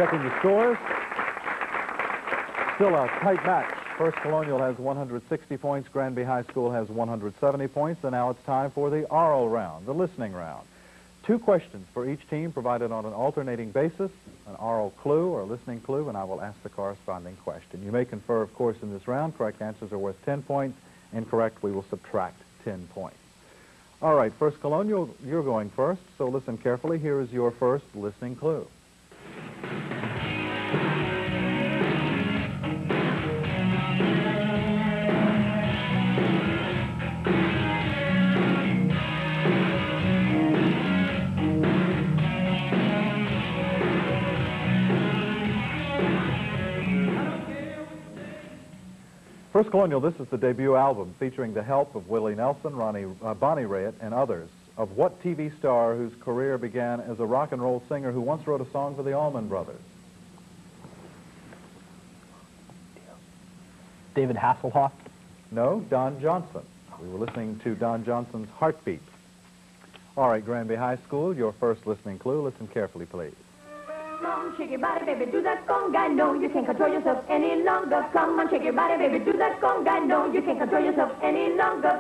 Checking the scores. Still a tight match. First Colonial has 160 points. Granby High School has 170 points. And now it's time for the oral round, the listening round. 2 questions for each team provided on an alternating basis, an oral clue or a listening clue, and I will ask the corresponding question. You may confer, of course, in this round. Correct answers are worth 10 points. Incorrect, we will subtract 10 points. All right, First Colonial, you're going first, so listen carefully. Here is your first listening clue. First Colonial, this is the debut album featuring the help of Willie Nelson, Bonnie Raitt, and others. Of what TV star whose career began as a rock and roll singer who once wrote a song for the Allman Brothers? David Hasselhoff? No, Don Johnson. We were listening to Don Johnson's Heartbeat. All right, Granby High School, your first listening clue. Listen carefully, please. Come on, shake your body, baby, do that conga. No, you can't control yourself any longer. Come on, shake your body, baby, do that conga. No, you can't control yourself any longer.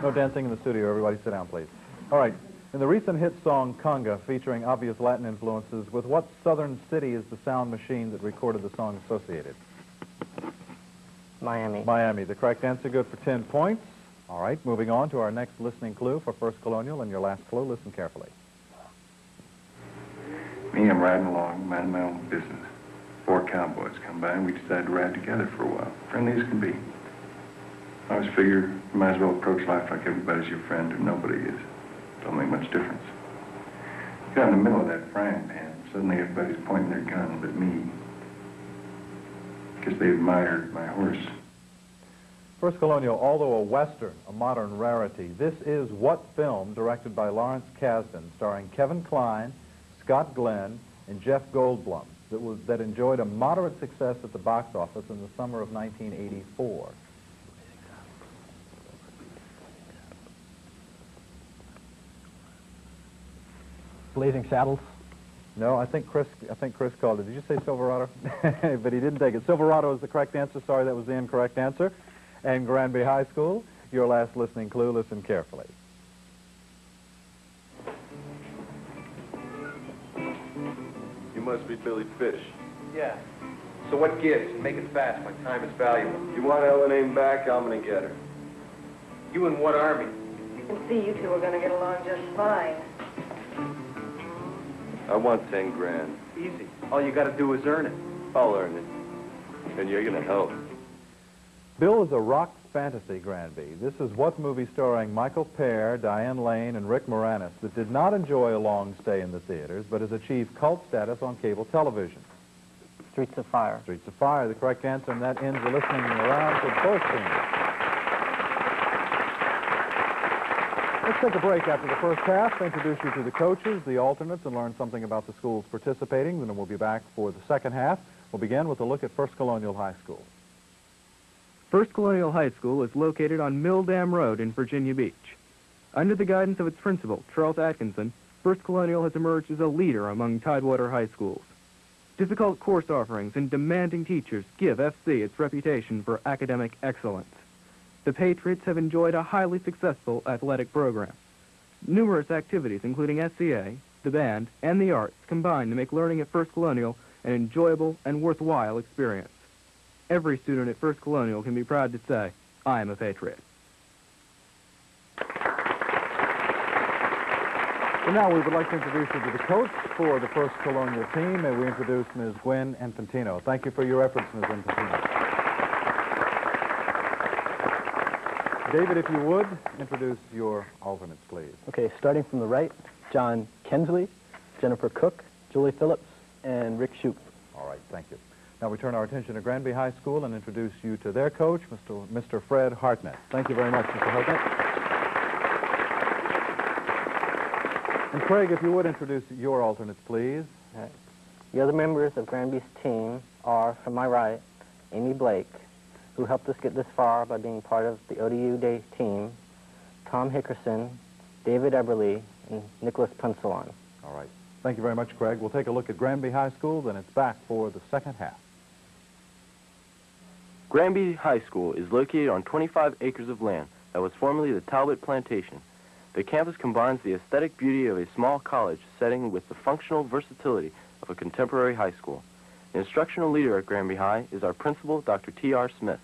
No dancing in the studio. Everybody sit down, please. All right. In the recent hit song Conga, featuring obvious Latin influences, with what southern city is the sound machine that recorded the song associated? Miami. Miami. The correct answer, good for 10 points. All right, moving on to our next listening clue for First Colonial, and your last clue. Listen carefully. Me, I'm riding along, minding my own business. 4 cowboys come by, and we decide to ride together for a while. Friendly as can be. I always figure you might as well approach life like everybody's your friend or nobody is. Don't make much difference. Got in the middle of that frying pan. Suddenly everybody's pointing their gun but me. Because they admired my horse. First Colonial, although a Western, a modern rarity, this is what film directed by Lawrence Kasdan, starring Kevin Kline, Scott Glenn, and Jeff Goldblum, that enjoyed a moderate success at the box office in the summer of 1984? Blazing Saddles? No, I think Chris called it. Did you say Silverado? But he didn't take it. Silverado is the correct answer. Sorry, that was the incorrect answer. And Granby High School, your last listening clue. Listen carefully. You must be Billy Fish. Yeah. So what gives? Make it fast. My time is valuable. You want Ellen Aim back, I'm gonna get her. You in what army? You can see you two are going to get along just fine. I want 10 grand. Easy. All you got to do is earn it. I'll earn it. And you're gonna help. Bill is a rock fantasy, Granby. This is what movie starring Michael Pear, Diane Lane, and Rick Moranis that did not enjoy a long stay in the theaters, but has achieved cult status on cable television? Streets of Fire. Streets of Fire, the correct answer, and that ends the listening round for both teams. Let's take a break after the first half to introduce you to the coaches, the alternates, and learn something about the schools participating. Then we'll be back for the second half. We'll begin with a look at First Colonial High School. First Colonial High School is located on Mill Dam Road in Virginia Beach. Under the guidance of its principal, Charles Atkinson, First Colonial has emerged as a leader among Tidewater high schools. Difficult course offerings and demanding teachers give FC its reputation for academic excellence. The Patriots have enjoyed a highly successful athletic program. Numerous activities, including SCA, the band, and the arts, combine to make learning at First Colonial an enjoyable and worthwhile experience. Every student at First Colonial can be proud to say, I am a Patriot. So now we would like to introduce you to the coach for the First Colonial team. May we introduce Ms. Gwen Infantino. Thank you for your efforts, Ms. Infantino. David, if you would, introduce your alternates, please. Okay, starting from the right, John Kensley, Jennifer Cook, Julie Phillips, and Rick Shoup. All right, thank you. Now we turn our attention to Granby High School and introduce you to their coach, Mr. Fred Hartnett. Thank you very much, Mr. Hartnett. And Craig, if you would introduce your alternates, please. All right. The other members of Granby's team are, from my right, Amy Blake, who helped us get this far by being part of the ODU Day team, Tom Hickerson, David Eberly, and Nicholas Punsalon. All right. Thank you very much, Craig. We'll take a look at Granby High School, then it's back for the second half. Granby High School is located on 25 acres of land that was formerly the Talbot Plantation. The campus combines the aesthetic beauty of a small college setting with the functional versatility of a contemporary high school. The instructional leader at Granby High is our principal, Dr. T.R. Smith.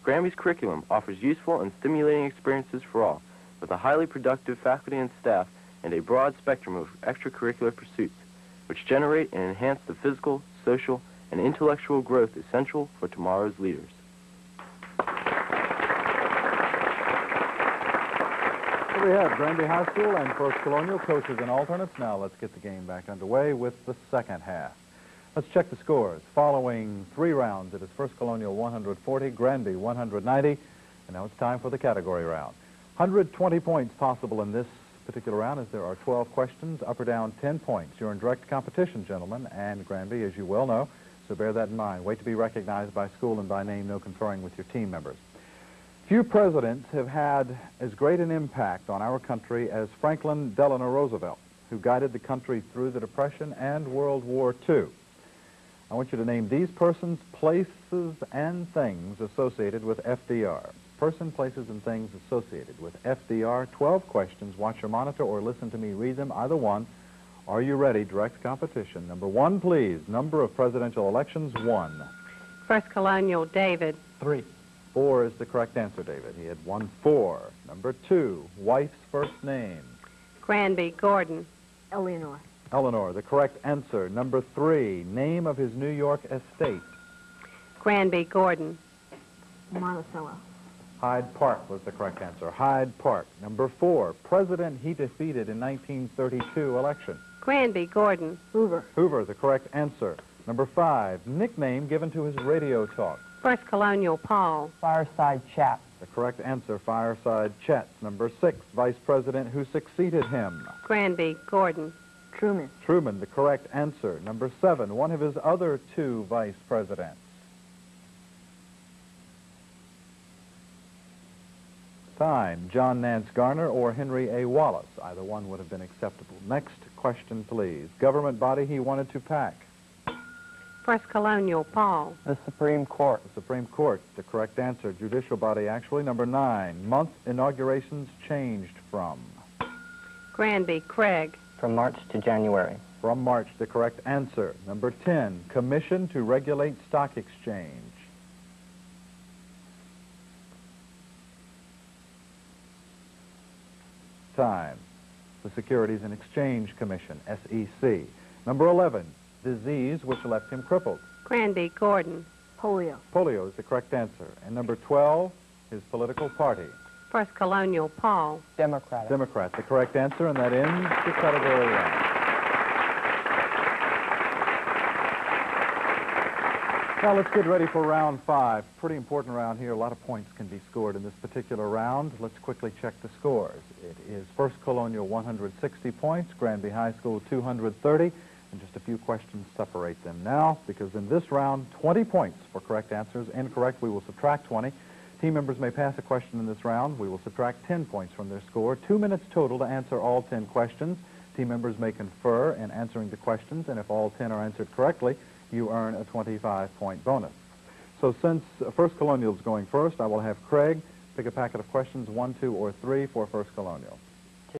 Granby's curriculum offers useful and stimulating experiences for all, with a highly productive faculty and staff and a broad spectrum of extracurricular pursuits, which generate and enhance the physical, social, and intellectual growth essential for tomorrow's leaders. Here we have Granby High School and First Colonial, coaches and alternates. Now let's get the game back underway with the second half. Let's check the scores. Following 3 rounds, it is First Colonial 140, Granby 190, and now it's time for the category round. 120 points possible in this particular round as there are 12 questions, up or down 10 points. You're in direct competition, gentlemen, and Granby, as you well know, so bear that in mind. Wait to be recognized by school and by name, no conferring with your team members. Few presidents have had as great an impact on our country as Franklin Delano Roosevelt, who guided the country through the Depression and World War II. I want you to name these persons, places, and things associated with FDR. Person, places, and things associated with FDR. 12 questions. Watch your monitor or listen to me read them, either one. Are you ready? Direct competition. Number 1, please. Number of presidential elections, 1. First Colonial, David. 3. 4 is the correct answer, David. He had won 4. Number 2, wife's first name. Granby, Gordon. Eleanor. Eleanor, the correct answer. Number 3, name of his New York estate. Granby, Gordon. Monticello. Hyde Park was the correct answer. Hyde Park. Number 4, president he defeated in 1932 election. Granby, Gordon. Hoover. Hoover, the correct answer. Number 5, nickname given to his radio talk. First Colonial, Paul. Fireside Chat. The correct answer, Fireside Chat. Number 6, vice president who succeeded him. Granby, Gordon. Truman. Truman, the correct answer. Number 7, one of his other 2 vice presidents. Time, John Nance Garner or Henry A. Wallace. Either one would have been acceptable. Next question, please. Government body he wanted to pack. First Colonial, Paul. The Supreme Court. The Supreme Court, the correct answer. Judicial body, actually. Number 9, month inaugurations changed from. Granby, Craig. From March to January. From March, the correct answer. Number 10, commission to regulate stock exchange. Time, the Securities and Exchange Commission, SEC. Number 11, disease which left him crippled. Granby, Gordon. Polio. Polio is the correct answer. And number 12, his political party. First Colonial, Paul. Democratic. Democrat, the correct answer, and that ends the category round. Now let's get ready for round 5. Pretty important round here. A lot of points can be scored in this particular round. Let's quickly check the scores. It is First Colonial 160 points, Granby High School 230, and just a few questions separate them now, because in this round, 20 points for correct answers. Incorrect, we will subtract 20. Team members may pass a question in this round. We will subtract 10 points from their score. 2 minutes total to answer all 10 questions. Team members may confer in answering the questions, and if all 10 are answered correctly, you earn a 25-point bonus. So since First Colonial is going first, I will have Craig pick a packet of questions, 1, 2, or 3 for First Colonial.